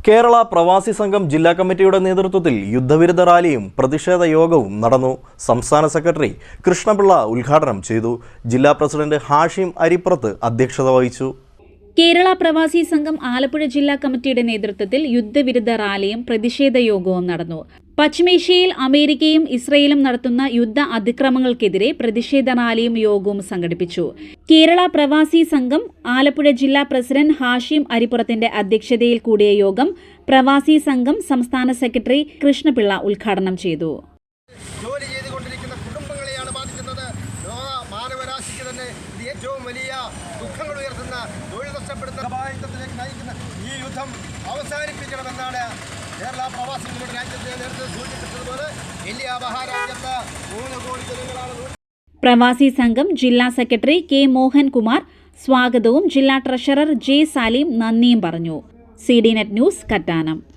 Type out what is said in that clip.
കേരള പ്രവാസി സംഘം ജില്ലാ കമ്മിറ്റിയുടെ നേതൃത്വത്തിൽ യുദ്ധവിരുദ്ധ റാലിയും പ്രതിഷേധ യോഗവും നടന്നു. സംസ്ഥാന സെക്രട്ടറി കൃഷ്ണപിള്ള ഉദ്ഘാടനം ചെയ്തു. ജില്ലാ പ്രസിഡന്റ് ഹാഷിം അരിപ്പുറത്ത് അധ്യക്ഷത വഹിച്ചു. കേരള പ്രവാസി സംഘം ആലപ്പുഴ ജില്ലാ കമ്മിറ്റിയുടെ നേതൃത്വത്തിൽ യുദ്ധവിരുദ്ധ റാലിയും പ്രതിഷേധ യോഗവും നടന്നു. പശ്ചിമേഷ്യയിൽ അമേരിക്കയും ഇസ്രയേലും നടത്തുന്ന യുദ്ധ അതിക്രമങ്ങൾക്കെതിരെ പ്രതിഷേധ റാലിയും യോഗവും സംഘടിപ്പിച്ചു. കേരള പ്രവാസി സംഘം ആലപ്പുഴ ജില്ലാ പ്രസിഡന്റ് ഹാഷിം അരിപ്പുറത്തിന്റെ അധ്യക്ഷതയിൽ കൂടിയ യോഗം പ്രവാസി സംഘം സംസ്ഥാന സെക്രട്ടറി കൃഷ്ണപിള്ള ഉദ്ഘാടനം ചെയ്തു. ഏറ്റവും വലിയ ദുഃഖങ്ങൾ ഉയർത്തുന്ന തൊഴിൽ നഷ്ടപ്പെടുന്ന സഭായുദ്ധത്തിലേക്ക് നയിക്കുന്ന ഈ യുദ്ധം അവസാനിപ്പിക്കണമെന്നാണ് കേരള പ്രവാസികളുടെ രാജ്യത്തെ നേതൃത്വം സൂചിപ്പിച്ചതുപോലെ ഇന്ത്യ മഹാരാജ്യത്ത് 3 കോടി ജനങ്ങളാണ്. പ്രവാസി സംഘം ജില്ലാ സെക്രട്ടറി കെ മോഹൻകുമാർ സ്വാഗതവും ജില്ലാ ട്രഷറർ ജെ സലീം നന്ദിയും പറഞ്ഞു. CDNet news, Kattanam.